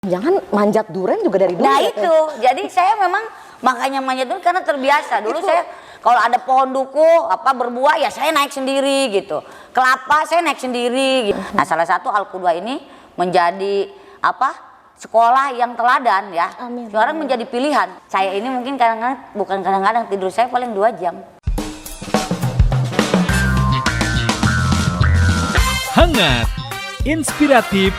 Jangan manjat duren juga dari dulu. Nah itu, jadi saya memang makanya manjat duren karena terbiasa. Dulu saya kalau ada pohon duku berbuah ya saya naik sendiri gitu. Kelapa saya naik sendiri gitu. Nah salah satu Al-Qudwah ini menjadi sekolah yang teladan ya. Amin. Sekarang menjadi pilihan. Saya ini mungkin kadang-kadang tidur saya paling 2 jam. Hangat, inspiratif,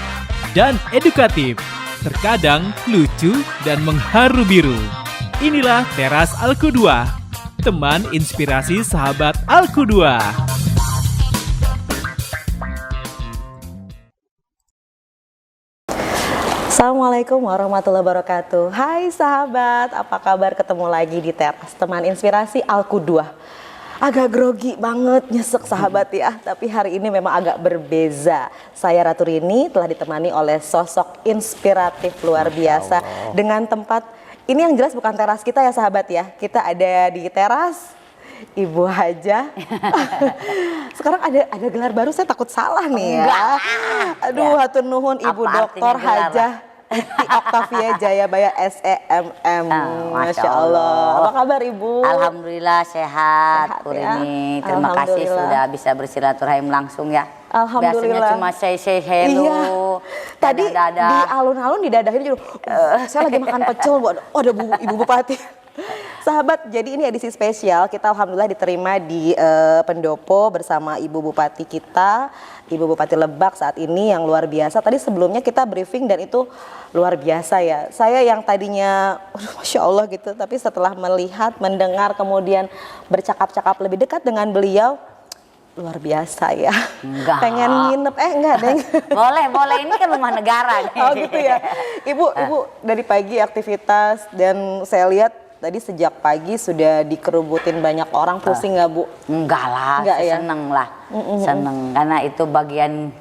dan edukatif. Terkadang lucu dan mengharu biru. Inilah Teras Al-Qudwah, teman inspirasi sahabat Al-Qudwah. Assalamualaikum warahmatullahi wabarakatuh. Hai sahabat, apa kabar? Ketemu lagi di Teras Teman Inspirasi Al-Qudwah. Agak grogi banget, nyesek sahabat ya. Tapi hari ini memang agak berbeza. Saya Ratu Rini telah ditemani oleh sosok inspiratif luar biasa. Dengan tempat, ini yang jelas bukan teras kita ya sahabat ya. Kita ada di teras Ibu Haja. Sekarang ada gelar baru, saya takut salah nih ya. Aduh, hatur nuhun Ibu Dr. Haja Oktavia Jayabaya SEMM. Masya Allah. Apa kabar Ibu? Alhamdulillah sehat, Bu ya? Rini. Terima kasih sudah bisa bersilaturahim langsung ya. Alhamdulillah. Biasanya cuma say hello. Iya. Tadi di alun-alun didadahin juga. Saya lagi makan pecel, ada Ibu Bupati. Sahabat, jadi ini edisi spesial. Kita alhamdulillah diterima di Pendopo bersama Ibu Bupati kita, Ibu Bupati Lebak saat ini yang luar biasa. Tadi sebelumnya kita briefing dan itu luar biasa ya. Saya yang tadinya, Masya Allah gitu, tapi setelah melihat, mendengar, kemudian bercakap-cakap lebih dekat dengan beliau, luar biasa ya. Enggak. Pengen nginep, enggak deng. Boleh, ini kan rumah negara nih. Oh gitu ya. Ibu dari pagi aktivitas dan saya lihat tadi sejak pagi sudah dikerubutin banyak orang, pusing nggak Bu? Enggak lah, ya? seneng lah. Seneng, karena itu bagian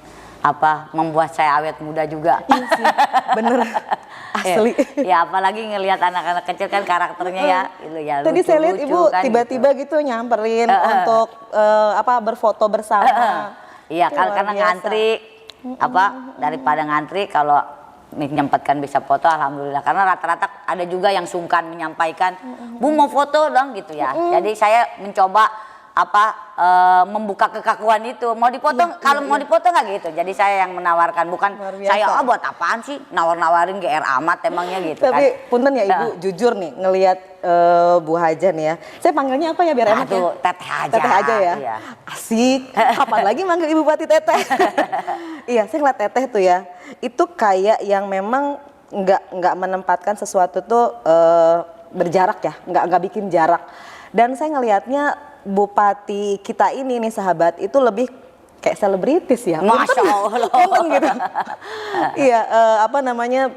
membuat saya awet muda juga. Iya sih, bener. Asli. Ya apalagi ngelihat anak-anak kecil kan karakternya ya. Tadi saya lihat Ibu kan, tiba-tiba gitu nyamperin untuk berfoto bersama. Iya, karena ngantri daripada ngantri kalau menyempatkan bisa foto alhamdulillah, karena rata-rata ada juga yang sungkan menyampaikan Bu mau foto dong gitu ya. Jadi saya mencoba membuka kekakuan itu, mau dipotong mau dipotong nggak gitu. Jadi saya yang menawarkan, bukan saya buat apaan sih nawar-nawarin GR amat emangnya gitu. Tapi kan. Punten ya Ibu, jujur nih ngelihat Bu Haja nih ya. Saya panggilnya apa ya biar enak ya? Teteh aja. Teteh aja ya. Iya. Asik. Kapan lagi manggil Ibu Bupati Teteh? Iya, saya ngeliat Teteh tuh ya. Itu kayak yang memang nggak menempatkan sesuatu tuh berjarak ya, nggak bikin jarak. Dan saya ngelihatnya Bupati kita ini nih sahabat itu lebih kayak selebritis ya. Masya Allah. Gitu. Iya,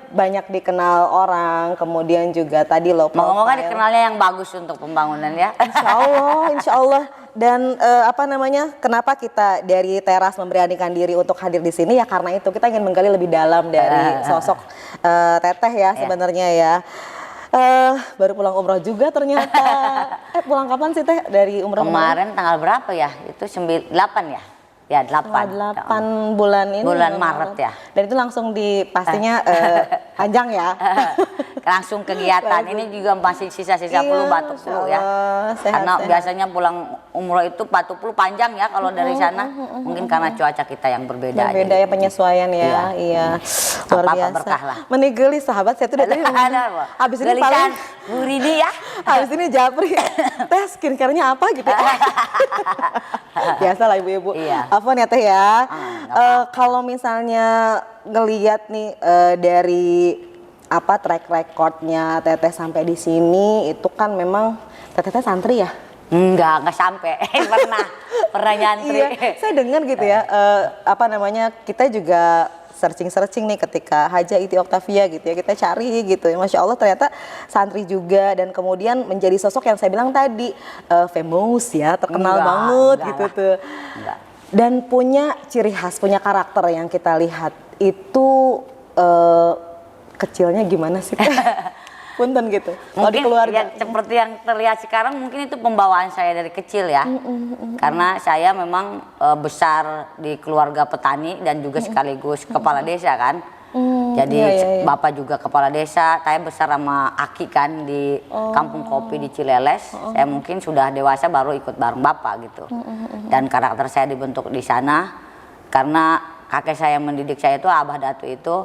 banyak dikenal orang, kemudian juga tadi loh. Moga-moga dikenalnya yang bagus untuk pembangunan ya. Insya Allah. Dan kenapa kita dari Teras memberanikan diri untuk hadir di sini ya karena itu kita ingin menggali lebih dalam dari sosok Teteh ya sebenarnya ya. Baru pulang umroh juga ternyata. Pulang kapan sih Teh dari umroh? Kemarin tanggal berapa ya? Itu 8 ya? Ya 8 bulan ini. Bulan Maret ya. Dan itu langsung pastinya panjang ya. Langsung kegiatan. Ini juga masih sisa-sisa flu, batuk flu ya. Karena biasanya pulang umroh itu batuk flu panjang ya kalau dari sana. Mungkin karena cuaca kita yang berbeda. Berbeda ya penyesuaian ya. Iya. Luar biasa. Berkah lah. Menigeli sahabat saya tuh dari habis ini paling Bu Rini ya. Habis ini Japri. Teh skincare-nya apa gitu. Biasa lah ibu-ibu. Iya. Afwan ya Teh ya. Kalau misalnya ngelihat nih dari track recordnya Teteh sampai di sini itu kan memang Teteh santri ya? Enggak sampai. pernah nyantri. Iya, saya dengar gitu ya. Kita juga searching nih ketika Haja Iti Oktavia gitu ya, kita cari gitu ya, Masya Allah ternyata santri juga dan kemudian menjadi sosok yang saya bilang tadi famous ya, terkenal banget gitu tuh. Dan punya ciri khas, punya karakter yang kita lihat itu kecilnya gimana sih? Punten gitu. Mungkin ya, seperti yang terlihat sekarang mungkin itu pembawaan saya dari kecil ya. Karena saya memang besar di keluarga petani dan juga sekaligus kepala desa kan. Jadi iya. bapak juga kepala desa, saya besar sama Aki kan di Kampung Kopi di Cileles. Saya mungkin sudah dewasa baru ikut bareng bapak gitu. Dan karakter saya dibentuk di sana karena kakek saya mendidik saya itu, Abah Datu itu,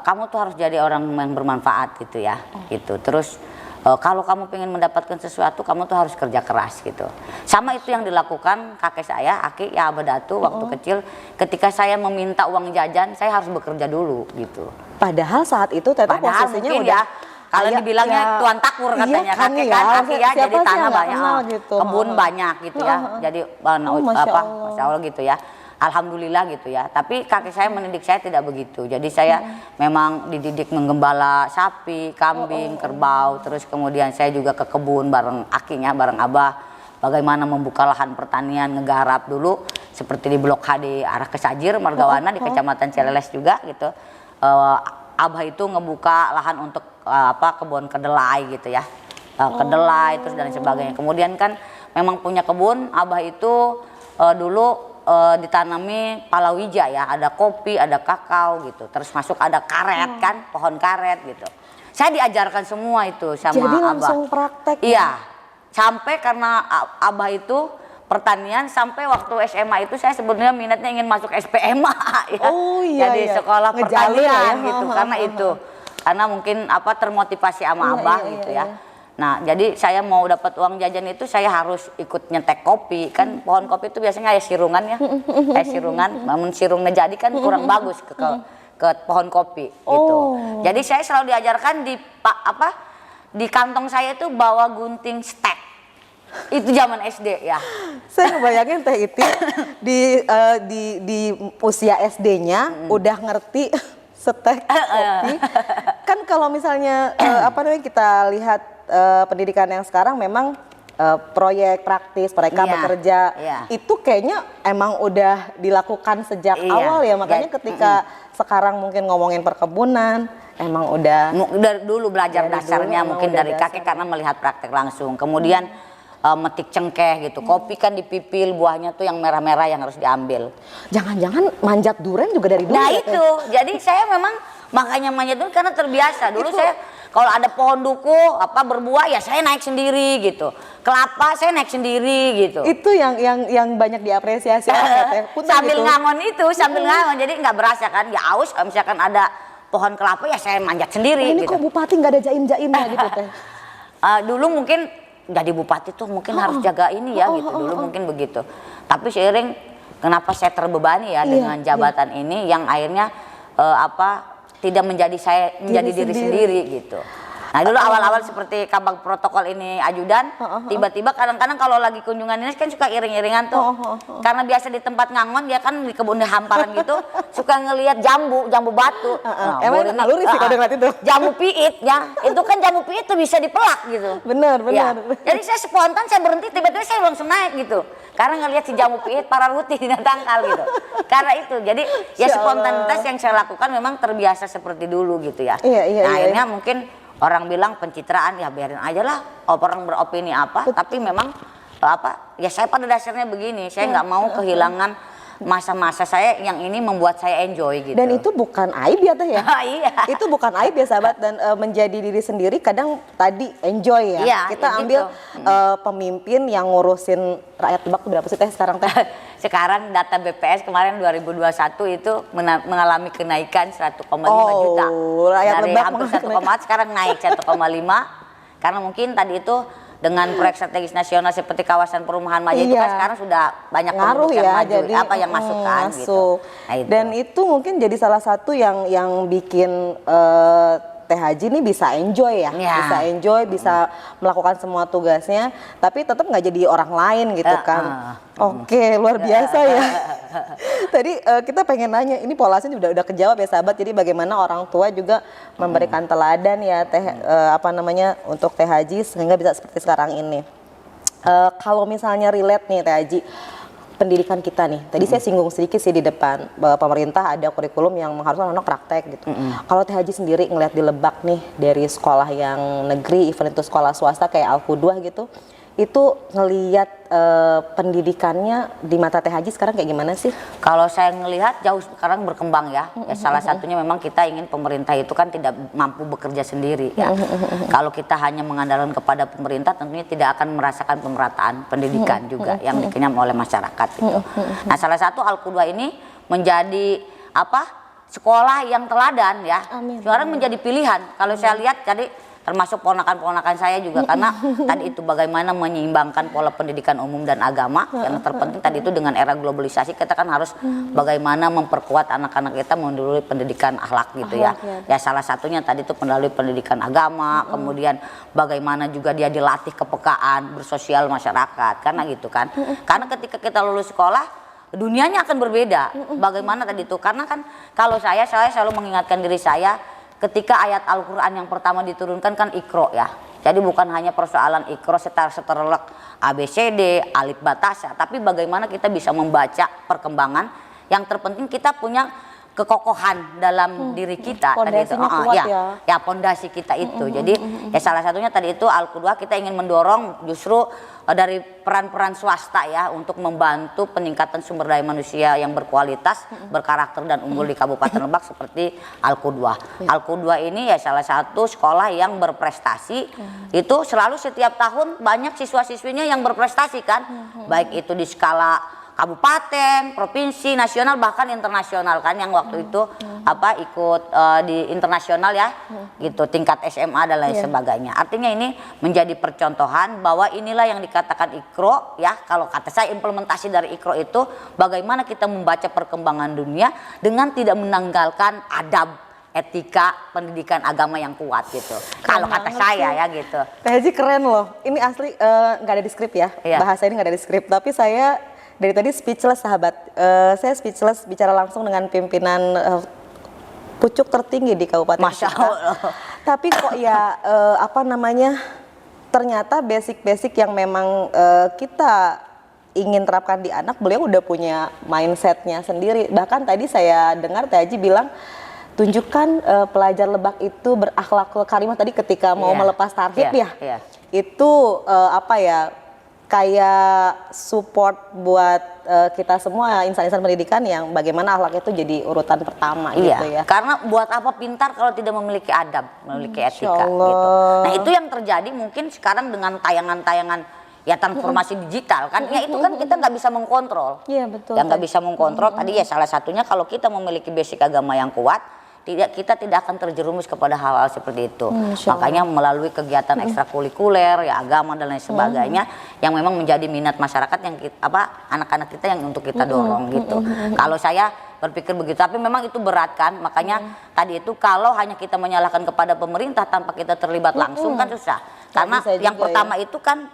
kamu tuh harus jadi orang yang bermanfaat gitu ya. Gitu. Terus kalau kamu pengen mendapatkan sesuatu, kamu tuh harus kerja keras gitu. Sama itu yang dilakukan kakek saya, Aki, ya Abah Datu waktu kecil. Ketika saya meminta uang jajan, saya harus bekerja dulu gitu. Padahal saat itu Teteh Padahal posisinya mungkin udah ya, kalau dibilangnya tuan takur katanya, iya kan kakek ya, kan, Aki ya, siapa jadi sih tanah yang nggak banyak, kenal gitu. kebun banyak gitu ya. Jadi Masya Allah. Masya Allah gitu ya. Alhamdulillah gitu ya. Tapi kakek saya mendidik saya tidak begitu. Jadi saya memang dididik menggembala sapi, kambing, kerbau. Terus kemudian saya juga ke kebun bareng Akinya, bareng Abah. Bagaimana membuka lahan pertanian, ngegarap dulu. Seperti di Blok H di arah Kesajir, Margawana di Kecamatan Cileles juga gitu. Abah itu ngebuka lahan untuk kebun kedelai gitu ya. Kedelai terus dan sebagainya. Kemudian kan memang punya kebun, Abah itu dulu ditanami palawija ya, ada kopi, ada kakao gitu. Terus masuk ada karet kan, pohon karet gitu. Saya diajarkan semua itu sama Jadi Abah. langsung praktek. Iya. Sampai karena Abah itu pertanian, sampai waktu SMA itu saya sebenarnya minatnya ingin masuk SPMA ya. Oh iya. Jadi sekolah Ngejalur pertanian ya. gitu karena itu. Karena mungkin termotivasi sama Abah gitu ya. Nah, jadi saya mau dapat uang jajan itu saya harus ikut nyetek kopi. Kan pohon kopi itu biasanya ada sirungan ya. Sirungan, namun sirungnya jadi kan kurang bagus ke pohon kopi gitu. Jadi saya selalu diajarkan di kantong saya itu bawa gunting stek. Itu zaman SD ya. Saya ngebayangin Teh Iti di usia SD-nya udah ngerti setek kopi. Kan kalau misalnya kita lihat pendidikan yang sekarang memang proyek praktis, mereka bekerja, itu kayaknya emang udah dilakukan sejak awal ya, makanya ketika sekarang mungkin ngomongin perkebunan, emang udah dari dulu belajar dari dasarnya dulu, mungkin udah dari kakek karena melihat praktek langsung. Kemudian metik cengkeh gitu, kopi kan dipipil, buahnya tuh yang merah-merah yang harus diambil. Jangan-jangan manjat duren juga dari dulu. Nah ya, itu, jadi saya memang makanya manjat dulu karena terbiasa. Dulu saya kalau ada pohon duku berbuah ya saya naik sendiri gitu. Kelapa saya naik sendiri gitu. Itu yang banyak diapresiasi Teh. Sambil ngangon itu, sambil ngangon, jadi nggak berasa kan. Ya aus kalau misalkan ada pohon kelapa ya saya manjat sendiri. Ini gitu. kok bupati nggak ada jaim-jaimnya gitu Teh? Dulu mungkin jadi bupati tuh mungkin harus jaga ini ya gitu. Dulu mungkin begitu. Tapi seiring kenapa saya terbebani ya dengan jabatan ini yang akhirnya tidak menjadi diri sendiri gitu. Nah dulu awal-awal seperti kabag protokol ini ajudan, tiba-tiba kadang-kadang kalau lagi kunjungan ini kan suka iring-iringan tuh. Karena biasa di tempat ngangon ya kan di kebun hamparan gitu, suka ngelihat jambu batu. Emang naluri sih kalau ngeliat itu. Jambu piit ya, itu kan jambu piit tuh bisa dipelak gitu. Bener. Ya. Jadi saya spontan saya berhenti, tiba-tiba saya langsung naik gitu. Karena ngelihat si jambu piit para ruti di tangkal gitu. Karena itu, jadi ya spontanitas yang saya lakukan memang terbiasa seperti dulu gitu ya. Nah akhirnya mungkin orang bilang pencitraan ya biarin aja lah, orang beropini tapi memang ya saya pada dasarnya begini, saya nggak mau kehilangan masa-masa saya yang ini membuat saya enjoy gitu. Dan itu bukan aib ya Teh ya? Iya. Itu bukan aib ya sahabat, dan menjadi diri sendiri kadang tadi enjoy ya. Iya, kita ya ambil gitu. Pemimpin yang ngurusin rakyat Lebak berapa sih Teh sekarang Teh? Sekarang data BPS kemarin 2021 itu mengalami kenaikan 1,5 juta. Rakyat Dari Lebak hampir 1,4 sekarang naik 1,5. Karena mungkin tadi itu dengan proyek strategis nasional seperti kawasan perumahan maju itu kan sekarang sudah banyak ngaruh yang ya, maju, jadi yang masuk kan gitu. Nah, itu. Dan itu mungkin jadi salah satu yang bikin Teh Haji nih bisa enjoy ya, bisa enjoy, bisa melakukan semua tugasnya, tapi tetap nggak jadi orang lain gitu kan. Oke, luar biasa ya. Tadi kita pengen nanya, ini polasnya udah kejawab ya sahabat. Jadi bagaimana orang tua juga memberikan teladan ya Teh untuk Teh Haji sehingga bisa seperti sekarang ini. Kalau misalnya relate nih Teh Haji, pendidikan kita nih, tadi saya singgung sedikit sih di depan bahwa pemerintah ada kurikulum yang mengharuskan anak praktek gitu. Kalau Teh Haji sendiri ngeliat di Lebak nih dari sekolah yang negeri, even itu sekolah swasta kayak Al-Qudwah gitu, itu ngelihat pendidikannya di mata Teh Haji sekarang kayak gimana sih? Kalau saya ngelihat jauh sekarang berkembang ya. Ya salah satunya memang kita ingin pemerintah itu kan tidak mampu bekerja sendiri ya. Kalau kita hanya mengandalkan kepada pemerintah tentunya tidak akan merasakan pemerataan pendidikan juga yang dikenyam oleh masyarakat gitu. Nah, salah satu Al-Qudwah ini menjadi sekolah yang teladan ya. Sekarang menjadi pilihan. Kalau saya lihat jadi termasuk ponakan-ponakan saya juga karena tadi itu bagaimana menyeimbangkan pola pendidikan umum dan agama. Yang terpenting tadi itu dengan era globalisasi kita kan harus bagaimana memperkuat anak-anak kita melalui pendidikan akhlak gitu ya. Ya salah satunya tadi itu melalui pendidikan agama, kemudian bagaimana juga dia dilatih kepekaan bersosial masyarakat karena gitu kan. Karena ketika kita lulus sekolah dunianya akan berbeda. Bagaimana tadi itu? Karena kan kalau saya selalu mengingatkan diri saya ketika ayat Al-Quran yang pertama diturunkan kan Iqra ya. Jadi bukan hanya persoalan Iqra secara seterlek ABCD, alif batasa, tapi bagaimana kita bisa membaca perkembangan. Yang terpenting kita punya kekokohan dalam diri kita tadi itu. Ya pondasi kita itu. Jadi ya salah satunya tadi itu Al-Qudwah kita ingin mendorong justru dari peran-peran swasta ya untuk membantu peningkatan sumber daya manusia yang berkualitas, berkarakter dan unggul di Kabupaten Lebak seperti Al-Qudwah. Al-Qudwah ini ya salah satu sekolah yang berprestasi. Itu selalu setiap tahun banyak siswa-siswinya yang berprestasi kan. Baik itu di skala kabupaten, provinsi, nasional bahkan internasional kan yang waktu itu ikut di internasional ya gitu tingkat SMA dan lain sebagainya. Artinya ini menjadi percontohan bahwa inilah yang dikatakan Iqra ya. Kalau kata saya implementasi dari Iqra itu bagaimana kita membaca perkembangan dunia dengan tidak menanggalkan adab, etika pendidikan agama yang kuat gitu. Kalau kata saya ya gitu. Teh Haji keren loh. Ini asli nggak ada di skrip ya. Bahasa ini nggak ada di skrip. Tapi saya dari tadi speechless sahabat. Saya speechless bicara langsung dengan pimpinan pucuk tertinggi di Kabupaten Masya Allah. Tapi kok ya ternyata basic-basic yang memang kita ingin terapkan di anak, beliau udah punya mindsetnya sendiri. Bahkan tadi saya dengar Teh Haji bilang tunjukkan pelajar Lebak itu berakhlakul karimah tadi ketika mau melepas tarhib itu kayak support buat kita semua insan-insan pendidikan yang bagaimana akhlak itu jadi urutan pertama gitu ya. Karena buat apa pintar kalau tidak memiliki adab, memiliki etika gitu. Nah itu yang terjadi mungkin sekarang dengan tayangan-tayangan ya transformasi digital kan, ya itu kan kita nggak bisa mengkontrol. Iya betul. Yang nggak bisa mengkontrol tadi ya salah satunya kalau kita memiliki basic agama yang kuat. Kita tidak akan terjerumus kepada hal-hal seperti itu. Makanya melalui kegiatan ekstrakurikuler, ya agama dan lain sebagainya, yang memang menjadi minat masyarakat yang anak-anak kita yang untuk kita dorong gitu. Kalau saya berpikir begitu, tapi memang itu berat kan. Makanya tadi itu kalau hanya kita menyalahkan kepada pemerintah tanpa kita terlibat langsung kan susah. Karena yang pertama itu kan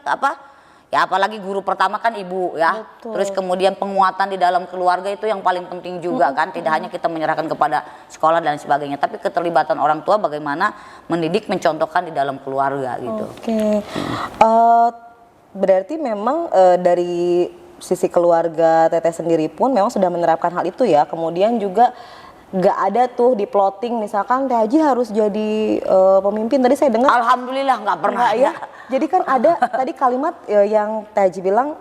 ya apalagi guru pertama kan ibu ya. Terus kemudian penguatan di dalam keluarga itu yang paling penting juga kan. Tidak hanya kita menyerahkan kepada sekolah dan sebagainya, tapi keterlibatan orang tua bagaimana mendidik, mencontohkan di dalam keluarga gitu. Berarti memang dari sisi keluarga Teteh sendiri pun memang sudah menerapkan hal itu ya. Kemudian juga nggak ada tuh di plotting misalkan Teh Haji harus jadi pemimpin. Tadi saya dengar alhamdulillah nggak pernah ya. Jadi kan ada tadi kalimat yang Teh Haji bilang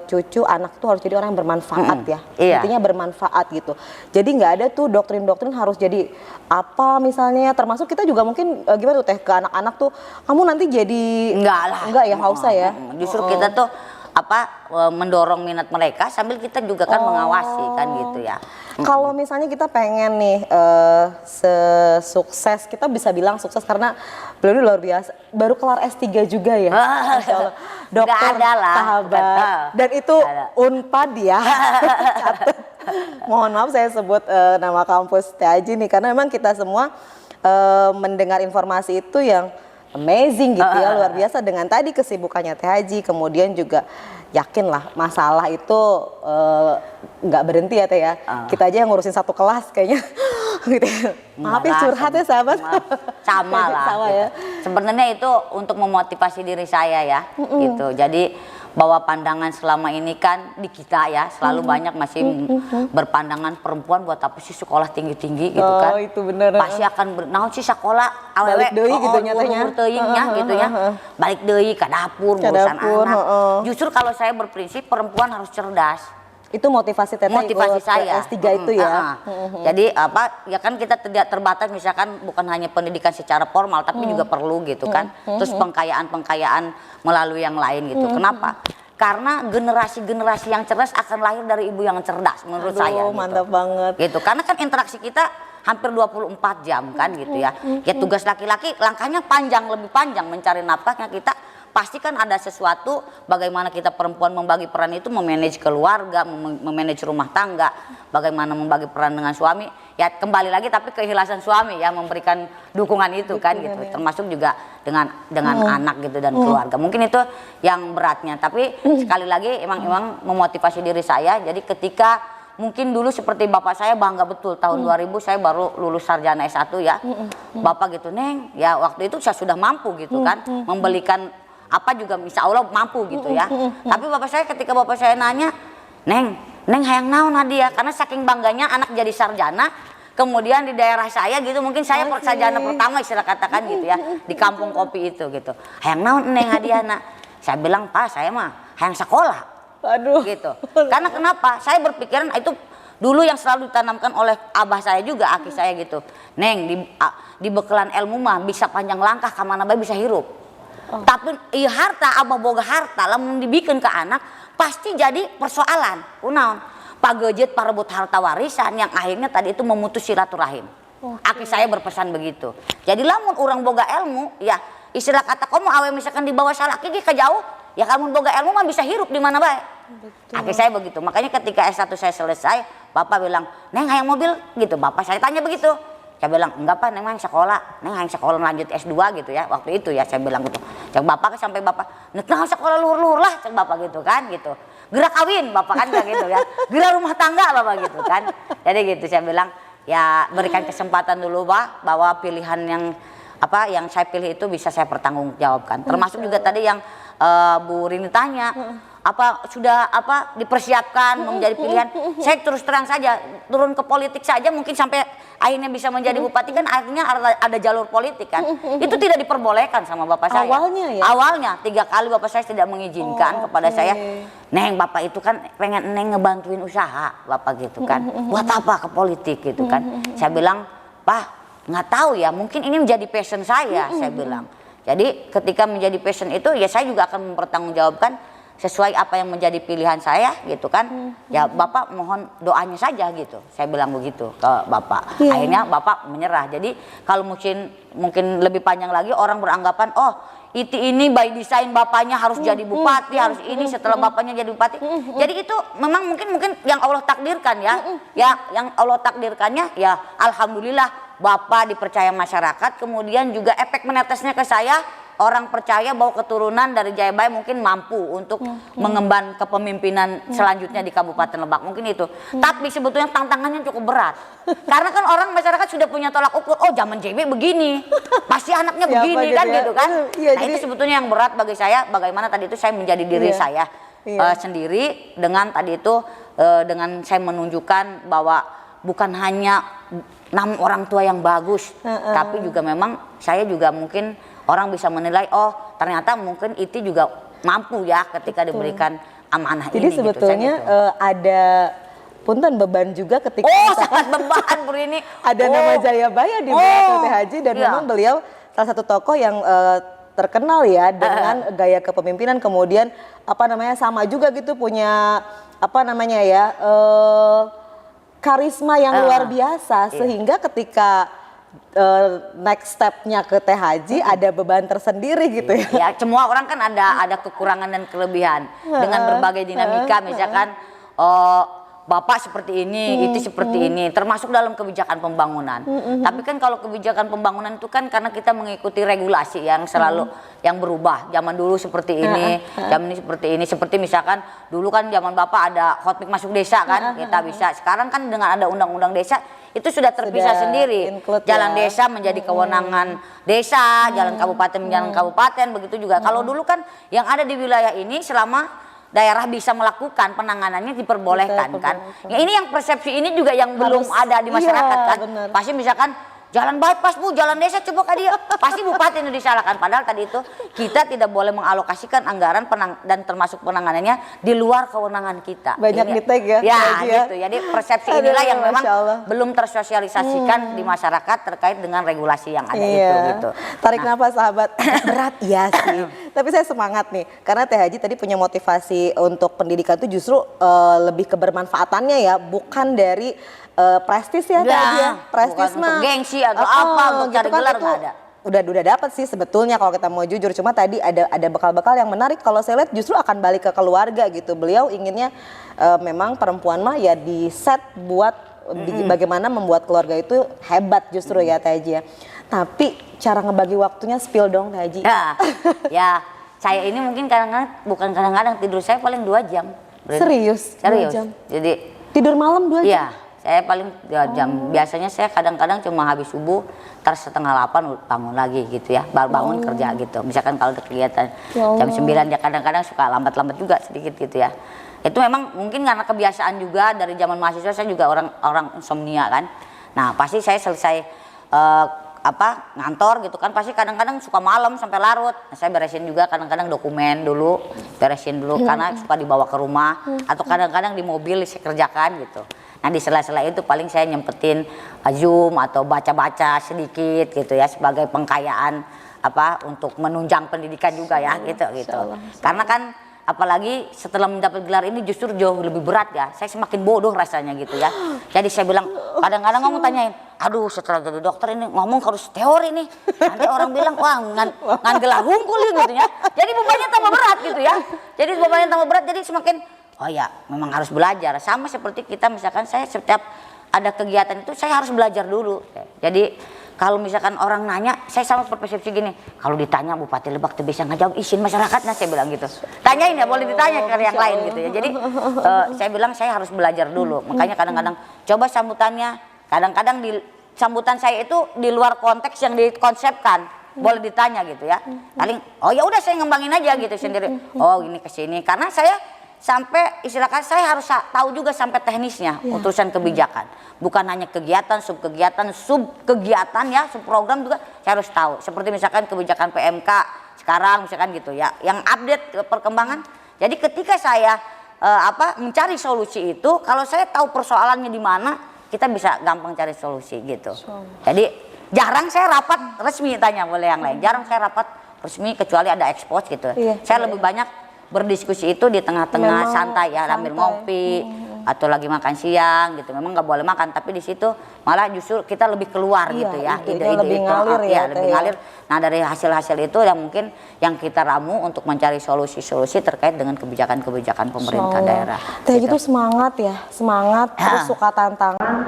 cucu anak tuh harus jadi orang yang bermanfaat ya. Intinya bermanfaat gitu. Jadi nggak ada tuh doktrin-doktrin harus jadi apa misalnya, termasuk kita juga mungkin gimana tuh Teh ke anak-anak tuh kamu nanti jadi enggak ya, nggak usah ya. Justru kita tuh mendorong minat mereka sambil kita juga kan mengawasi kan gitu ya. Kalau misalnya kita pengen nih sukses, kita bisa bilang sukses karena beliau luar biasa, baru kelar S3 juga ya. Masya Allah. Dokter sahabat. Dan itu Unpad ya. Mohon maaf saya sebut nama kampus Teh Haji nih, karena memang kita semua mendengar informasi itu yang amazing gitu ya, luar biasa dengan tadi kesibukannya Teh Haji, kemudian juga yakinlah masalah itu nggak berhenti ya Teh ya. Kita aja yang ngurusin satu kelas kayaknya gitu. Maaf ya curhat ya sahabat. Sama lah. Sama gitu. Ya. Sebenarnya itu untuk memotivasi diri saya ya gitu. Jadi bahwa pandangan selama ini kan di kita ya selalu banyak masih berpandangan perempuan buat apa sih sekolah tinggi-tinggi gitu kan. itu bener. Pasti akan naon sih sekolah awewe Balik deui gitu nyatanya. gitu ya. Balik deui ke dapur ngurusan dapur, anak. Justru kalau saya berprinsip perempuan harus cerdas. Itu motivasi teteh Motivasi ikut saya S3 itu ya. Jadi apa ya kan kita tidak terbatas misalkan bukan hanya pendidikan secara formal tapi juga perlu gitu kan. Terus pengkayaan melalui yang lain gitu. Kenapa? Karena generasi-generasi yang cerdas akan lahir dari ibu yang cerdas menurut saya gitu. Mantap banget. Gitu. Karena kan interaksi kita hampir 24 jam kan gitu ya. Ya tugas laki-laki langkahnya panjang, lebih panjang mencari nafkahnya kita. Pasti kan ada sesuatu bagaimana kita perempuan membagi peran itu, memanage keluarga, memanage rumah tangga, bagaimana membagi peran dengan suami. Ya kembali lagi tapi keikhlasan suami ya memberikan dukungan itu kan gitu. Termasuk juga dengan anak gitu dan keluarga. Mungkin itu yang beratnya. Tapi sekali lagi emang memotivasi diri saya. Jadi ketika mungkin dulu seperti bapak saya bangga betul tahun 2000 saya baru lulus sarjana S1 ya. Bapak gitu, Neng, ya waktu itu saya sudah mampu gitu kan membelikan apa juga insya Allah mampu gitu ya. Tapi bapak saya ketika bapak saya nanya, Neng hayang naon Nadia, karena saking bangganya anak jadi sarjana. Kemudian di daerah saya gitu mungkin saya sarjana pertama istilah katakan gitu ya di kampung kopi itu gitu. Hayang naon Neng Hadiana. Saya bilang, Pak saya mah hayang sekolah. Aduh. Gitu. Karena kenapa? Saya berpikiran itu dulu yang selalu ditanamkan oleh abah saya juga, aki saya gitu. Neng di bekalan ilmu mah bisa panjang langkah kemana bae bisa hirup. Tapi iya harta abah boga harta lamun dibikin ke anak pasti jadi persoalan. Kunaon? Pagejet parebut harta warisan yang akhirnya tadi itu memutus silaturahim. Aki saya berpesan begitu. Jadi lamun orang boga ilmu ya istilah kata kamu awe misalkan di bawah salaki ke jauh ya kamu boga ilmu mah bisa hirup di mana bae. Aki saya begitu. Makanya ketika S1 saya selesai, bapak bilang, "Neng hayang mobil?" gitu. Bapak saya tanya begitu. Saya bilang, "Enggak Pak, Neng hayang sekolah. Neng hayang sekolah lanjut S2 gitu ya." Waktu itu ya saya bilang gitu. Cek bapak sampai bapak, "Nek sekolah luhur-luhur lah," cek bapak gitu kan gitu. Gerak kawin bapak kan kayak gitu ya. Gerak rumah tangga bapak gitu kan. Jadi gitu saya bilang, ya berikan kesempatan dulu Pak bahwa pilihan yang saya pilih itu bisa saya pertanggungjawabkan. Termasuk juga tadi yang Bu Rini tanya, sudah dipersiapkan menjadi pilihan. Saya terus terang saja turun ke politik saja mungkin sampai akhirnya bisa menjadi bupati kan akhirnya ada jalur politik kan. Itu tidak diperbolehkan sama bapak saya. Awalnya ya? Awalnya 3 kali bapak saya tidak mengizinkan kepada saya. Neng bapak itu kan pengen Neng ngebantuin usaha bapak gitu kan. Buat apa ke politik gitu kan. Saya bilang, Pak nggak tahu ya mungkin ini menjadi passion saya bilang. Jadi ketika menjadi passion itu ya saya juga akan mempertanggungjawabkan sesuai apa yang menjadi pilihan saya gitu kan. Ya Bapak mohon doanya saja gitu. Saya bilang begitu ke Bapak. Akhirnya Bapak menyerah. Jadi kalau mungkin lebih panjang lagi orang beranggapan Iti ini by design bapaknya harus jadi bupati, harus ini setelah bapaknya jadi bupati. Jadi itu memang mungkin yang Allah takdirkan ya. Ya, yang Allah takdirkannya ya alhamdulillah Bapak dipercaya masyarakat, kemudian juga efek menetesnya ke saya. Orang percaya bahwa keturunan dari Jayabaya mungkin mampu untuk mengemban kepemimpinan selanjutnya di Kabupaten Lebak, mungkin itu. Tapi sebetulnya tantangannya cukup berat. Karena kan orang masyarakat sudah punya tolak ukur, zaman JB begini, pasti anaknya begini kan gitu kan. Nah itu sebetulnya yang berat bagi saya, bagaimana tadi itu saya menjadi diri saya sendiri dengan tadi itu dengan saya menunjukkan bahwa bukan hanya 6 orang tua yang bagus, tapi juga memang saya juga mungkin orang bisa menilai ternyata mungkin itu juga mampu ya ketika diberikan amanah ini. Jadi sebetulnya gitu. ada punten beban juga ketika sangat beban Bu Rini. Ada nama Jayabaya di bawah Teteh Haji dan memang beliau salah satu tokoh yang terkenal ya dengan gaya kepemimpinan, kemudian sama juga gitu punya karisma yang luar biasa sehingga ketika next stepnya ke Teh Haji ada beban tersendiri gitu ya. Ya semua orang kan ada kekurangan dan kelebihan dengan berbagai dinamika, misalkan Bapak seperti ini, itu seperti ini, termasuk dalam kebijakan pembangunan. Tapi kan kalau kebijakan pembangunan itu kan karena kita mengikuti regulasi yang selalu yang berubah. Zaman dulu seperti ini, zaman ini seperti ini. Seperti misalkan dulu kan zaman Bapak ada hotmik masuk desa kan, kita bisa. Sekarang kan dengan ada undang-undang desa itu sudah terpisah sendiri. Jalan desa menjadi kewenangan desa, jalan kabupaten menjadi kabupaten, begitu juga. Kalau dulu kan yang ada di wilayah ini selama daerah bisa melakukan penanganannya diperbolehkan kan. Ya ini yang persepsi ini juga yang belum ada di masyarakat kan. bener. Pasti misalkan jalan bypass Bu, jalan desa coba kali dia. Pasti bupati ini disalahkan. Padahal tadi itu kita tidak boleh mengalokasikan anggaran dan termasuk penanganannya di luar kewenangan kita. Banyak di-tag ya. Ya gitu. Jadi persepsi Aduh, inilah yang memang Masya Allah. belum tersosialisasikan di masyarakat terkait dengan regulasi yang ada itu gitu. Tarik nafas sahabat. Berat ya sih. Tapi saya semangat nih karena Teh Haji tadi punya motivasi untuk pendidikan itu justru lebih kebermanfaatannya ya, bukan dari prestis ya Teh Haji ya. Prestis Bukan mah untuk gengsi atau apa untuk cari gelar itu nggak ada. Udah dapat sih sebetulnya kalau kita mau jujur, cuma tadi ada bekal-bekal yang menarik kalau saya lihat justru akan balik ke keluarga gitu. Beliau inginnya memang perempuan mah ya di set buat bagaimana membuat keluarga itu hebat justru ya Teh Haji ya. Tapi cara ngebagi waktunya spill dong Teh Haji. Ya, saya ini mungkin kadang-kadang tidur saya paling 2 jam. Serius? 2 jam? Jadi Tidur malam 2 jam? iya, saya paling 2 jam. Biasanya saya kadang-kadang cuma habis subuh, ntar 7:30 bangun lagi gitu ya. Baru bangun kerja gitu. Misalkan kalau ada kegiatan jam 9 ya kadang-kadang suka lambat-lambat juga sedikit gitu ya. Itu memang mungkin karena kebiasaan juga dari zaman mahasiswa, saya juga orang insomnia kan. Nah, pasti saya selesai ngantor gitu kan, pasti kadang-kadang suka malam sampai larut. Nah, saya beresin juga kadang-kadang dokumen dulu, beresin dulu karena suka dibawa ke rumah atau kadang-kadang di mobil saya kerjakan gitu. Nah di sela-sela itu paling saya nyempetin Zoom atau baca-baca sedikit gitu ya sebagai pengkayaan untuk menunjang pendidikan juga ya gitu. Karena kan apalagi setelah mendapat gelar ini justru jauh lebih berat ya. Saya semakin bodoh rasanya gitu ya. Jadi saya bilang kadang-kadang kamu tanyain, aduh setelah jadi dokter ini ngomong harus teori nih. Nanti orang bilang wah ngan gelar hungkul gitu ya. Jadi bebannya tambah berat gitu ya. Jadi bebannya tambah berat jadi semakin oh ya memang harus belajar. Sama seperti kita misalkan saya setiap ada kegiatan itu saya harus belajar dulu. Jadi kalau misalkan orang nanya, saya sama berpersepsi gini, kalau ditanya Bupati Lebak tuh bisa ngejawab izin masyarakatnya, saya bilang gitu. Tanyain ya, boleh ditanya ke yang lain gitu ya. Jadi saya bilang saya harus belajar dulu. Makanya kadang-kadang coba sambutannya, kadang-kadang di sambutan saya itu di luar konteks yang dikonsepkan, boleh ditanya gitu ya. Paling, oh ya udah saya ngembangin aja gitu sendiri. Oh ini kesini, karena saya sampai istilahkan saya harus tahu juga sampai teknisnya urusan kebijakan, bukan hanya kegiatan, sub kegiatan ya, sub program juga saya harus tahu. Seperti misalkan kebijakan PMK sekarang misalkan gitu ya, yang update perkembangan. Jadi ketika saya mencari solusi itu, kalau saya tahu persoalannya di mana, kita bisa gampang cari solusi gitu. Jadi jarang saya rapat resmi, tanya boleh yang lain. Jarang saya rapat resmi kecuali ada expose gitu. Saya lebih banyak berdiskusi itu di tengah-tengah santai ya, sambil ngopi atau lagi makan siang gitu. Memang nggak boleh makan, tapi di situ malah justru kita lebih keluar gitu ya, ide-ide lebih itu ngalir ya, lebih ngalir. Nah dari hasil-hasil itu yang mungkin yang kita ramu untuk mencari solusi-solusi terkait dengan kebijakan-kebijakan pemerintah daerah. Teh itu semangat ya, semangat terus suka tantangan.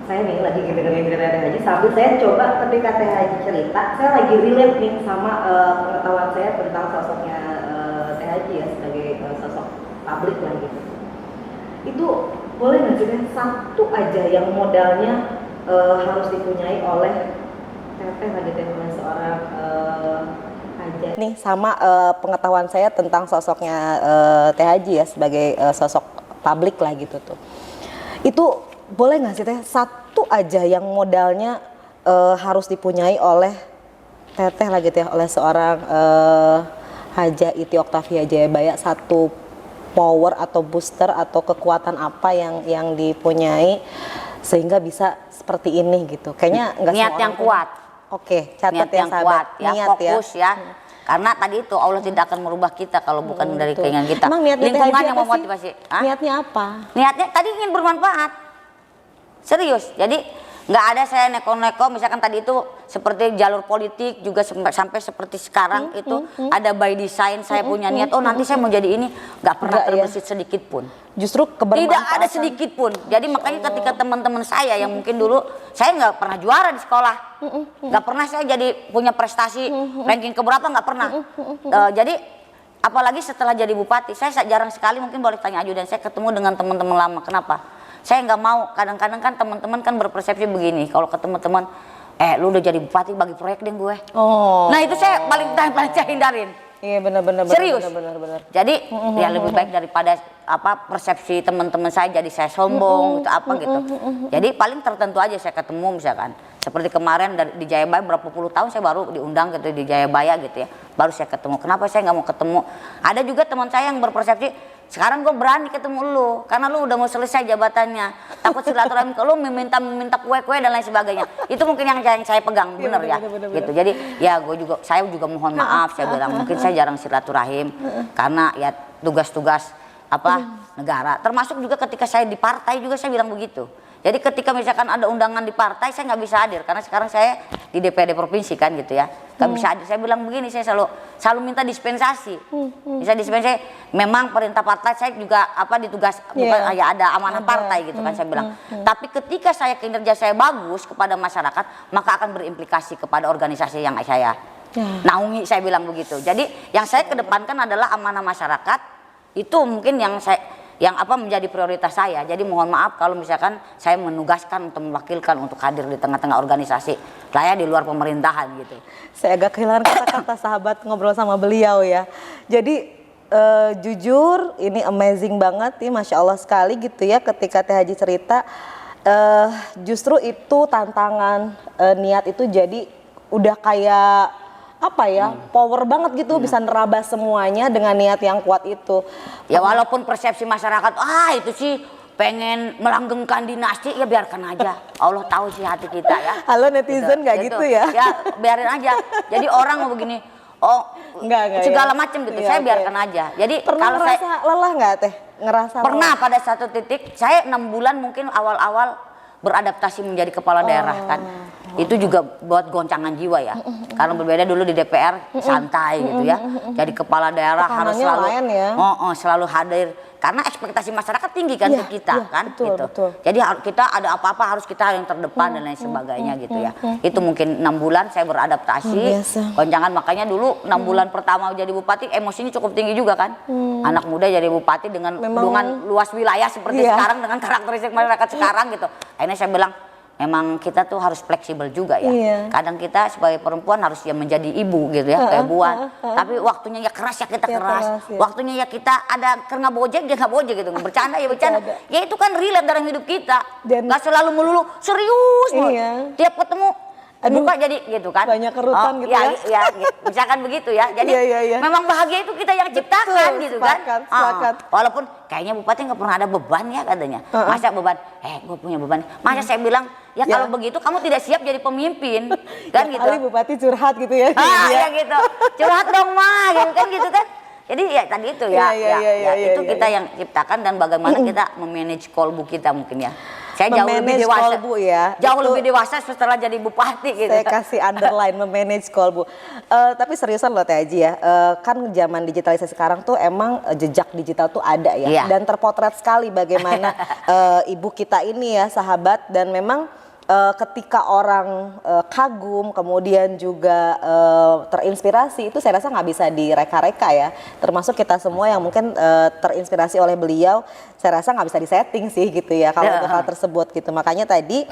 Saya nih lagi dengerin cerita Teh Haji sambil saya coba ketika Teh Haji cerita, saya lagi relate nih sama pengetahuan saya tentang sosoknya Teh Haji ya sebagai sosok publik lah gitu. Itu boleh nggak sih satu aja yang modalnya harus dipunyai oleh Teteh lagi oleh seorang Haja nih sama pengetahuan saya tentang sosoknya Teh Haji ya sebagai sosok publik lah gitu tuh. Itu boleh nggak sih Teh satu aja yang modalnya harus dipunyai oleh Teteh lagi Teh oleh seorang Haja Iti Oktavia Jayabaya, satu power atau booster atau kekuatan apa yang dipunyai sehingga bisa seperti ini gitu. Kayaknya nggak niat yang kuat. Oke, catat niat ya yang sahabat. kuat ya, niat fokus ya. Karena tadi itu Allah tidak akan merubah kita kalau bukan dari keinginan kita. Emang niatnya lingkungan yang memotivasi. Niatnya apa? Niatnya tadi ingin bermanfaat. Serius. Jadi nggak ada saya neko-neko misalkan tadi itu seperti jalur politik juga sampai seperti sekarang itu ada by design saya punya niat nanti saya mau jadi ini, nggak pernah terbesit sedikit pun. Justru kebermanfaatan. Tidak ada sedikit pun. Jadi makanya ketika teman-teman saya yang mungkin dulu saya nggak pernah juara di sekolah, nggak pernah saya jadi punya prestasi ranking keberapa, nggak pernah. Jadi apalagi setelah jadi bupati saya jarang sekali, mungkin boleh tanya ajudan saya ketemu dengan teman-teman lama. Kenapa? Saya nggak mau, kadang-kadang kan teman-teman kan berpersepsi begini, kalau ketemu teman, lu udah jadi bupati bagi proyek deh gue. Nah itu saya paling saya hindarin. Iya benar-benar. Serius. Benar. Jadi ya lebih baik daripada apa persepsi teman-teman saya jadi saya sombong gitu apa gitu. Jadi paling tertentu aja saya ketemu misalkan. Seperti kemarin di Jayabaya berapa puluh tahun saya baru diundang gitu di Jayabaya gitu ya. Baru saya ketemu. Kenapa saya nggak mau ketemu? Ada juga teman saya yang berpersepsi sekarang gue berani ketemu lu karena lu udah mau selesai jabatannya. Takut silaturahmi ke lu meminta kue-kue dan lain sebagainya. Itu mungkin yang saya pegang bener ya. Gitu. Jadi ya saya juga mohon maaf saya bilang mungkin saya jarang silaturahim karena ya tugas-tugas negara. Termasuk juga ketika saya di partai juga saya bilang begitu. Jadi ketika misalkan ada undangan di partai saya nggak bisa hadir karena sekarang saya di DPRD provinsi kan gitu ya, nggak bisa hadir. Saya bilang begini, saya selalu minta dispensasi. Bisa dispensasi. Memang perintah partai saya juga ditugas bukan ya ada amanah partai gitu kan saya bilang. Tapi ketika saya kinerja saya bagus kepada masyarakat maka akan berimplikasi kepada organisasi yang saya naungi, saya bilang begitu. Jadi yang saya kedepankan adalah amanah masyarakat itu mungkin yang menjadi prioritas saya. Jadi mohon maaf kalau misalkan saya menugaskan untuk mewakilkan untuk hadir di tengah-tengah organisasi saya di luar pemerintahan gitu. Saya agak kehilangan kata-kata sahabat ngobrol sama beliau ya. Jadi jujur ini amazing banget nih, Masya Allah sekali gitu ya ketika Teh Haji cerita. Justru itu tantangan niat itu jadi udah kayak power banget gitu, bisa nerabas semuanya dengan niat yang kuat itu. Ya walaupun persepsi masyarakat itu sih pengen melanggengkan dinasti, ya biarkan aja. Allah tahu sih hati kita ya. Halo netizen nggak gitu ya? Ya biarin aja. Jadi orang mau begini, segala macam gitu. Saya biarkan aja. Jadi pernah kalau ngerasa lelah nggak Teh? Pernah pada satu titik saya 6 bulan mungkin awal-awal beradaptasi menjadi kepala daerah kan. Itu juga buat goncangan jiwa ya. Karena berbeda dulu di DPR santai gitu ya. Jadi kepala daerah harus selalu hadir. Karena ekspektasi masyarakat tinggi kan ke kita kan betul, gitu. Betul. Jadi kita ada apa-apa harus kita yang terdepan dan lain sebagainya gitu ya. Itu mungkin 6 bulan saya beradaptasi. Goncangan makanya dulu 6 bulan pertama jadi bupati emosinya cukup tinggi juga kan. Anak muda jadi bupati dengan luas wilayah seperti sekarang dengan karakteristik masyarakat sekarang gitu. Akhirnya saya bilang memang kita tuh harus fleksibel juga ya. Kadang kita sebagai perempuan harus menjadi ibu gitu ya, kayak buan. Tapi waktunya ya keras ya kita keras. Waktunya ya kita ada nggak bojek dia nggak bojek gitu. Bercanda ya bercanda. Ya itu kan relate dalam hidup kita. Nggak selalu melulu serius. Tiap ketemu buka jadi gitu kan. Banyak kerutan gitu ya. Ya, misalkan begitu ya. Jadi memang bahagia itu kita yang ciptakan gitu kan. Sepakat. Walaupun kayaknya bupati nggak pernah ada beban ya katanya. Masa beban? Gue punya beban. Masa saya bilang ya kalau begitu kamu tidak siap jadi pemimpin kan gitu. Kali bupati curhat gitu ya. Ya gitu. Curhat dong mah gitu kan gitu kan. Jadi ya tadi itu itu kita yang ciptakan dan bagaimana kita memanage kolbu kita mungkin ya. Saya jauh lebih dewasa, jauh lebih dewasa setelah jadi bupati gitu. Saya kasih underline memanage kolbu. Tapi seriusan loh Teh Haji ya, kan zaman digitalisasi sekarang tuh emang jejak digital tuh ada ya. Dan terpotret sekali bagaimana ibu kita ini ya sahabat, dan memang ketika orang kagum kemudian juga terinspirasi itu saya rasa nggak bisa direka-reka ya, termasuk kita semua yang mungkin terinspirasi oleh beliau, saya rasa nggak bisa disetting sih gitu ya kalau untuk hal tersebut gitu. Makanya tadi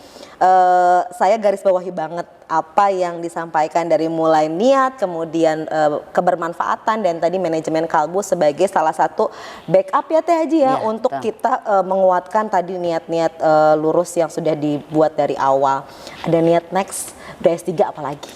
saya garis bawahi banget apa yang disampaikan dari mulai niat, kemudian kebermanfaatan, dan tadi manajemen kalbu sebagai salah satu backup ya Teh Haji ya, untuk kita menguatkan tadi niat-niat lurus yang sudah dibuat dari awal. Ada niat next udah S3 apalagi?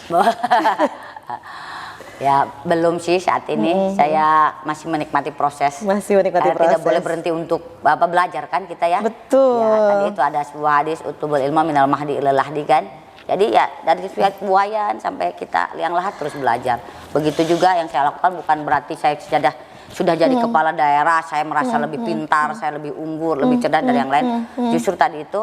Ya belum sih saat ini, saya masih menikmati proses. Masih menikmati proses. Tidak boleh berhenti untuk belajar kan kita ya. Betul. Ya, tadi itu ada sebuah hadis utubul ilma minal mahdi ilal lahdi kan. Jadi ya dari pihak buayan sampai kita liang lahat terus belajar. Begitu juga yang saya lakukan, bukan berarti saya sudah jadi kepala daerah, saya merasa lebih pintar, saya lebih unggul, lebih cerdas dari yang lain. Justru tadi itu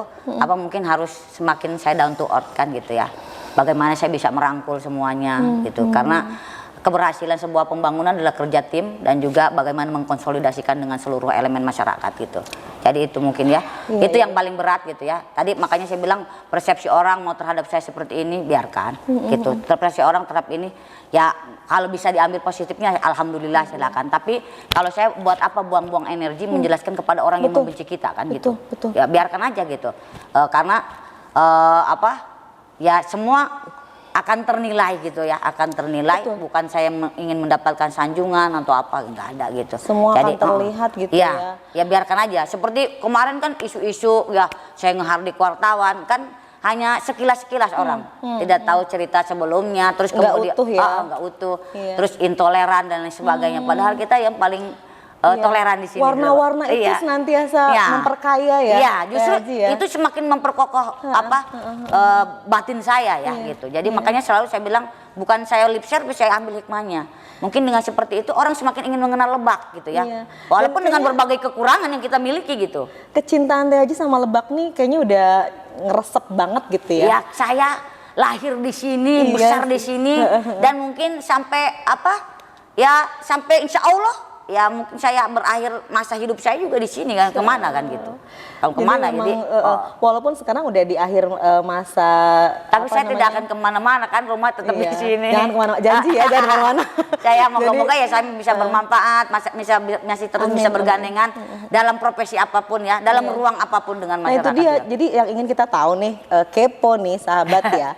mungkin harus semakin saya down to earth kan gitu ya. Bagaimana saya bisa merangkul semuanya gitu. Karena keberhasilan sebuah pembangunan adalah kerja tim dan juga bagaimana mengkonsolidasikan dengan seluruh elemen masyarakat gitu. Jadi itu mungkin ya, itu yang paling berat gitu ya. Tadi makanya saya bilang persepsi orang mau terhadap saya seperti ini biarkan gitu. Persepsi orang terhadap ini ya kalau bisa diambil positifnya alhamdulillah silakan. Tapi kalau saya buat apa buang-buang energi menjelaskan kepada orang yang membenci kita kan gitu. Ya biarkan aja gitu. Karena ya semua akan ternilai gitu ya, akan ternilai. Betul. Bukan saya ingin mendapatkan sanjungan atau apa, nggak ada gitu. Semua akan terlihat gitu ya. Ya biarkan aja. Seperti kemarin kan isu-isu ya, saya ngehardik wartawan kan hanya sekilas-sekilas orang, tidak tahu cerita sebelumnya, terus Nggak kemudian utuh ya. nggak utuh, Iya. terus intoleran dan lain sebagainya. Padahal kita yang paling Iya. toleran di sini. Warna-warna itu Iya. senantiasa Iya. memperkaya ya. Iya, justru Teh Haji ya. itu semakin memperkokoh batin saya ya gitu. Jadi makanya selalu saya bilang bukan saya lip service, saya ambil hikmahnya. Mungkin dengan seperti itu orang semakin ingin mengenal Lebak gitu ya. Iya. Walaupun Dan dengan kayaknya berbagai kekurangan yang kita miliki gitu. Kecintaan Teh Haji sama Lebak nih kayaknya udah ngeresep banget gitu ya. Ya saya lahir di sini, Iya besar sih. di sini, dan mungkin sampai ya sampai insya Allah ya mungkin saya berakhir masa hidup saya juga di sini kan, kemana kan gitu. Kalau kemana memang, jadi walaupun sekarang udah di akhir masa. tapi apa saya tidak namanya? akan kemana-mana kan, rumah tetap Iya. di sini. Jangan kemana, janji ya jangan kemana-mana. Saya moga-moga Jadi, ya saya bisa bermanfaat, masih terus Amin, bisa amin. bergandengan dalam profesi apapun ya, dalam ruang apapun dengan Nah itu masyarakat. dia, ya. jadi yang ingin kita tahu nih, kepo nih sahabat ya,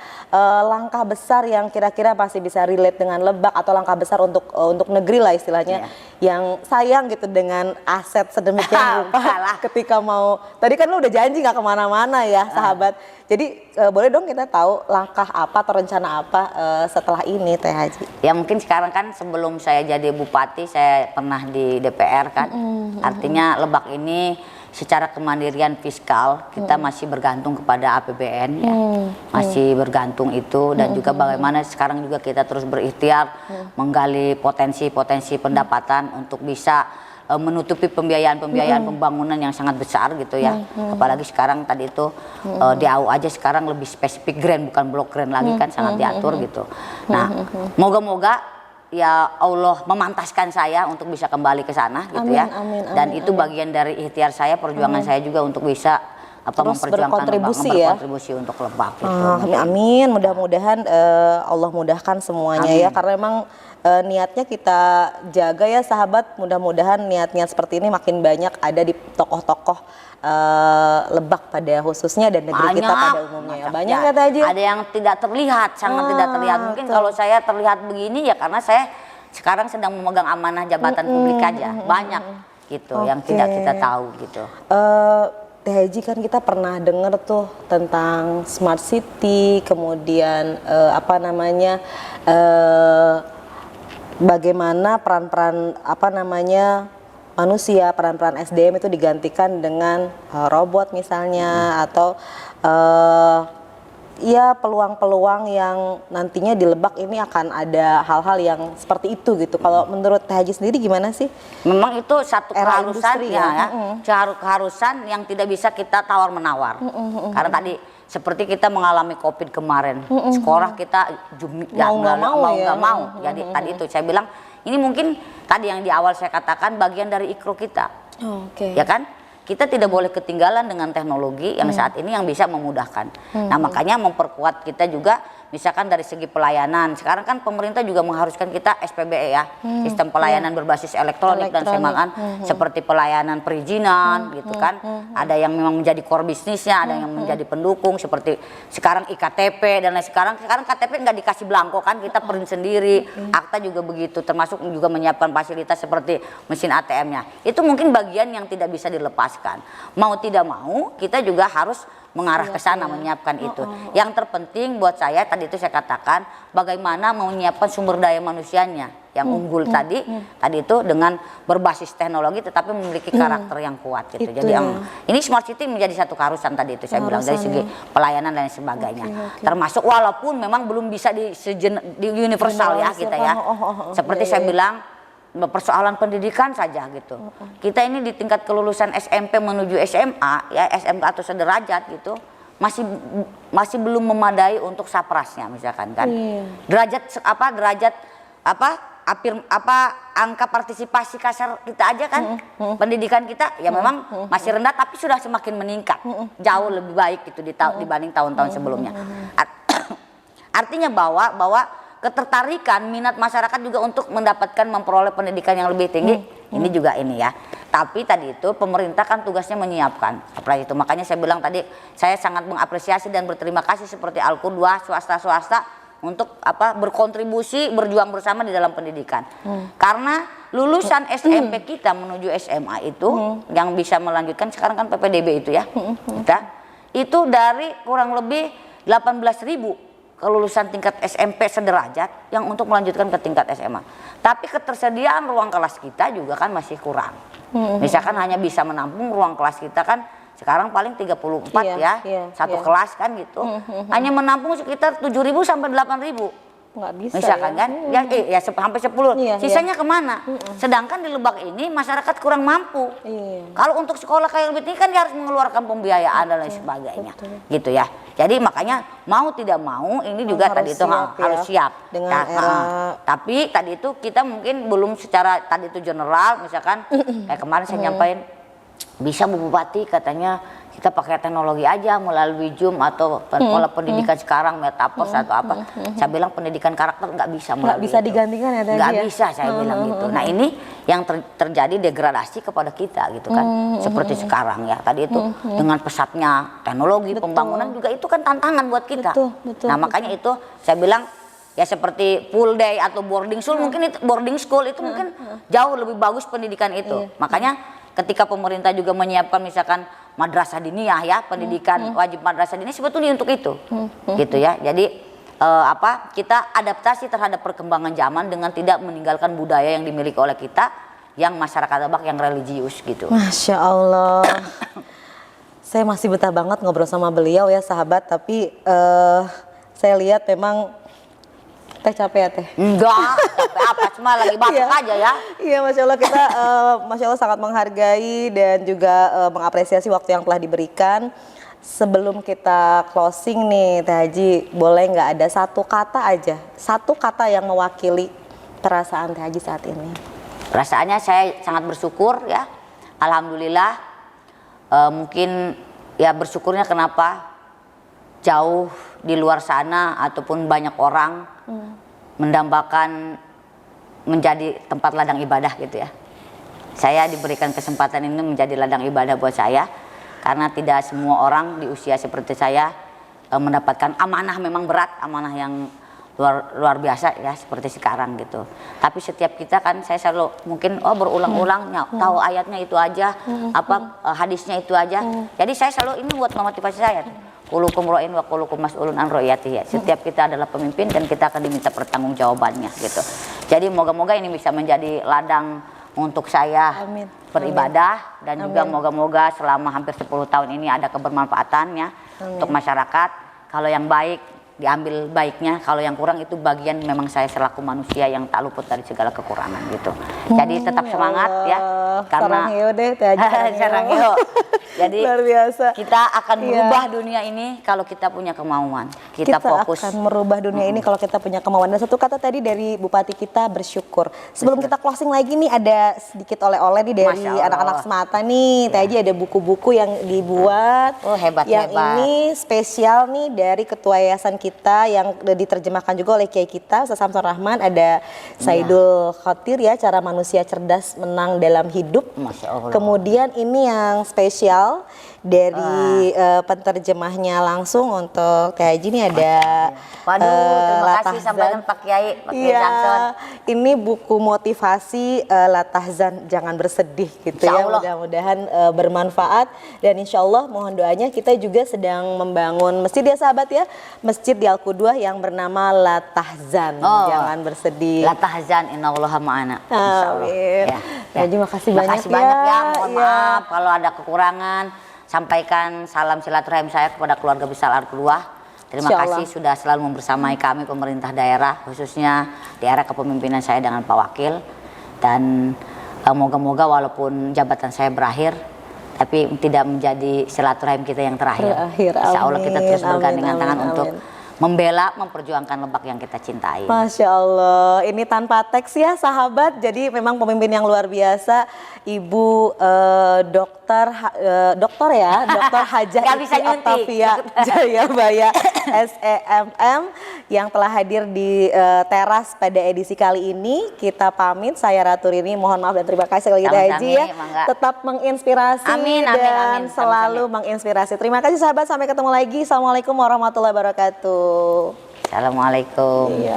langkah besar yang kira-kira pasti bisa relate dengan Lebak atau langkah besar untuk negeri lah istilahnya, yang sayang gitu dengan aset sedemikian rupa Enggak lah. ketika mau, tadi kan lu udah janji nggak kemana-mana ya sahabat, jadi boleh dong kita tahu langkah apa atau rencana apa setelah ini Teh Haji? Ya mungkin sekarang kan sebelum saya jadi bupati saya pernah di DPR kan, artinya Lebak ini secara kemandirian fiskal kita masih bergantung kepada APBN ya, masih bergantung itu, dan juga bagaimana sekarang juga kita terus berikhtiar menggali potensi-potensi pendapatan untuk bisa menutupi pembiayaan-pembiayaan pembangunan yang sangat besar gitu ya. Apalagi sekarang tadi itu DAU aja sekarang lebih spesifik grand, bukan blok grand lagi kan, sangat diatur gitu. Nah, moga-moga ya Allah memantaskan saya untuk bisa kembali ke sana gitu ya. Dan itu bagian dari ikhtiar saya, perjuangan saya juga untuk bisa Terus memperjuangkan berkontribusi Lebak, ya. berkontribusi untuk Lebak gitu. Amin, mudah-mudahan Allah mudahkan semuanya ya, karena emang niatnya kita jaga ya sahabat, mudah-mudahan niat-niat seperti ini makin banyak ada di tokoh-tokoh Lebak pada khususnya dan negeri kita pada umumnya ya. Banyak ya Teh Haji? Ada yang tidak terlihat, sangat tidak terlihat. Mungkin kalau saya terlihat begini ya karena saya sekarang sedang memegang amanah jabatan publik aja. Banyak gitu yang tidak kita tahu gitu. Teh Haji kan kita pernah dengar tuh tentang smart city, kemudian bagaimana peran-peran manusia, peran-peran SDM itu digantikan dengan robot misalnya, atau ya peluang-peluang yang nantinya di Lebak ini akan ada hal-hal yang seperti itu gitu. Kalau menurut Teh Haji sendiri gimana sih? Memang itu satu Era keharusan industri ya, keharusan yang tidak bisa kita tawar-menawar. Karena tadi seperti kita mengalami COVID kemarin, sekolah kita Mau nggak mau ya. Jadi tadi itu saya bilang ini mungkin tadi yang di awal saya katakan bagian dari ikro kita, ya kan? Kita tidak boleh ketinggalan dengan teknologi yang saat ini yang bisa memudahkan. Nah makanya memperkuat kita juga, misalkan dari segi pelayanan. Sekarang kan pemerintah juga mengharuskan kita SPBE ya, sistem pelayanan berbasis elektronik dan semakan, seperti pelayanan perizinan gitu kan. Ada yang memang menjadi core bisnisnya, ada yang menjadi pendukung, seperti sekarang IKTP dan lain. Sekarang KTP nggak dikasih belangko kan, kita print sendiri. Akta juga begitu, termasuk juga menyiapkan fasilitas seperti mesin ATM-nya. Itu mungkin bagian yang tidak bisa dilepaskan. Mau tidak mau kita juga harus mengarah ke sana, menyiapkan itu. Yang terpenting buat saya tadi itu saya katakan bagaimana menyiapkan sumber daya manusianya yang unggul tadi itu dengan berbasis teknologi tetapi memiliki karakter yang kuat gitu. Jadi ini smart city menjadi satu keharusan tadi itu saya bilang dari segi pelayanan dan sebagainya. Termasuk walaupun memang belum bisa di universal ya kita ya. Seperti saya bilang persoalan pendidikan saja gitu. Kita ini di tingkat kelulusan SMP menuju SMA ya, SMK atau sederajat gitu masih belum memadai untuk saprasnya misalkan kan. Derajat angka partisipasi kasar kita aja kan, pendidikan kita ya memang masih rendah tapi sudah semakin meningkat, jauh lebih baik gitu dibanding tahun-tahun sebelumnya. Artinya bahwa ketertarikan minat masyarakat juga untuk mendapatkan memperoleh pendidikan yang lebih tinggi ini juga ini ya. Tapi tadi itu pemerintah kan tugasnya menyiapkan seperti itu. Makanya saya bilang tadi saya sangat mengapresiasi dan berterima kasih seperti Al-Qudwah swasta untuk berkontribusi, berjuang bersama di dalam pendidikan. Karena lulusan SMP kita menuju SMA itu yang bisa melanjutkan sekarang kan PPDB itu ya. Itu dari kurang lebih 18.000 kelulusan tingkat SMP sederajat yang untuk melanjutkan ke tingkat SMA. Tapi ketersediaan ruang kelas kita juga kan masih kurang. Misalkan hanya bisa menampung ruang kelas kita kan sekarang paling 34 satu kelas kan gitu. Hanya menampung sekitar 7.000 sampai 8.000. Nggak bisa misalkan kan sampai 10. Sisanya kemana? Sedangkan di Lebak ini masyarakat kurang mampu. Kalau untuk sekolah kayak lebih tinggi kan dia harus mengeluarkan pembiayaan dan lain sebagainya. Gitu ya. Jadi makanya mau tidak mau ini juga tadi itu harus siap dengan tapi tadi itu kita mungkin belum secara tadi itu general, misalkan kayak kemarin saya nyampain bisa Bu Bupati katanya kita pakai teknologi aja melalui Zoom atau pola pendidikan sekarang metaverse atau apa. Saya bilang pendidikan karakter nggak bisa melalui nggak bisa digantikan ya tadi. Nggak bisa saya bilang gitu. Nah ini yang terjadi degradasi kepada kita gitu kan. Seperti sekarang ya tadi itu dengan pesatnya teknologi pembangunan juga itu kan tantangan buat kita. Nah makanya itu saya bilang ya seperti full day atau boarding school mungkin itu boarding school itu mungkin jauh lebih bagus pendidikan itu. Makanya ketika pemerintah juga menyiapkan misalkan madrasah diniyah ya, pendidikan wajib madrasah diniyah sebetulnya untuk itu. Gitu ya. Jadi kita adaptasi terhadap perkembangan zaman dengan tidak meninggalkan budaya yang dimiliki oleh kita yang masyarakat Lebak yang religius gitu. Masya Allah. Saya masih betah banget ngobrol sama beliau ya sahabat, tapi saya lihat memang Teh capek ya Teh? Enggak, capek apa, cuma lagi batuk aja ya. Iya Masya Allah kita Masya Allah sangat menghargai dan juga mengapresiasi waktu yang telah diberikan. Sebelum kita closing nih Teh Haji, boleh nggak ada satu kata aja, satu kata yang mewakili perasaan Teh Haji saat ini? Perasaannya saya sangat bersyukur ya, alhamdulillah. Mungkin ya bersyukurnya kenapa jauh di luar sana ataupun banyak orang mendambakan menjadi tempat ladang ibadah gitu ya. Saya diberikan kesempatan ini menjadi ladang ibadah buat saya karena tidak semua orang di usia seperti saya mendapatkan amanah, memang berat, amanah yang luar biasa ya seperti sekarang gitu. Tapi setiap kita kan saya selalu mungkin berulang-ulang tahu ayatnya itu aja, hadisnya itu aja. Jadi saya selalu ini buat memotivasi saya. Kulukum ro'in wa kulukum mas'ulun an ro'iyatihi. Setiap kita adalah pemimpin dan kita akan diminta pertanggungjawabannya gitu. Jadi moga-moga ini bisa menjadi ladang untuk saya beribadah dan juga moga-moga selama hampir 10 tahun ini ada kebermanfaatannya untuk masyarakat. Kalau yang baik diambil baiknya, kalau yang kurang itu bagian memang saya selaku manusia yang tak luput dari segala kekurangan gitu. Jadi tetap semangat ya karena sarang heo. Jadi luar biasa. Kita akan merubah dunia ini kalau kita punya kemauan. Kita fokus akan merubah dunia ini kalau kita punya kemauan. Dan satu kata tadi dari Bupati kita bersyukur. Sebelum kita closing lagi nih ada sedikit oleh-oleh nih dari anak-anak Semata nih. Tadi aja ada buku-buku yang dibuat. Hebat. Yang ini spesial nih dari Ketua Yayasan kita yang diterjemahkan juga oleh Kiai kita Ustaz Samsul Rahman. Ada Saidul Khotir ya, cara manusia cerdas menang dalam hidup. Masya Allah. Kemudian ini yang spesial dari penterjemahnya langsung untuk Teh Haji ini ada waduh, terima kasih sampaikan Pak Kiai Samson. Ini buku motivasi Latahzan jangan bersedih gitu ya. Mudah-mudahan bermanfaat dan insya Allah mohon doanya. Kita juga sedang membangun masjid ya sahabat ya, masjid di Al-Quduah yang bernama Latahzan jangan bersedih. Latahzan innallaha ma'ana. Amin. Teh Haji makasih banyak ya. Mohon maaf kalau ada kekurangan. Sampaikan salam silaturahim saya kepada keluarga besar Al-Quduah. Terima kasih sudah selalu membersamai kami pemerintah daerah, khususnya di era kepemimpinan saya dengan Pak Wakil. Dan moga-moga walaupun jabatan saya berakhir, tapi tidak menjadi silaturahim kita yang terakhir. Insya Allah kita terus bergandengan tangan untuk membela, memperjuangkan Lebak yang kita cintai. Masya Allah, ini tanpa teks ya sahabat. Jadi memang pemimpin yang luar biasa, Ibu Dokter Hajah Iti Octavia Jayabaya SEMM yang telah hadir di teras pada edisi kali ini. Kita pamit, saya Ratu Rini, mohon maaf dan terima kasih lagi Teh Haji ya. Tetap menginspirasi dan selalu menginspirasi. Terima kasih sahabat, sampai ketemu lagi. Assalamualaikum warahmatullahi wabarakatuh. Assalamualaikum.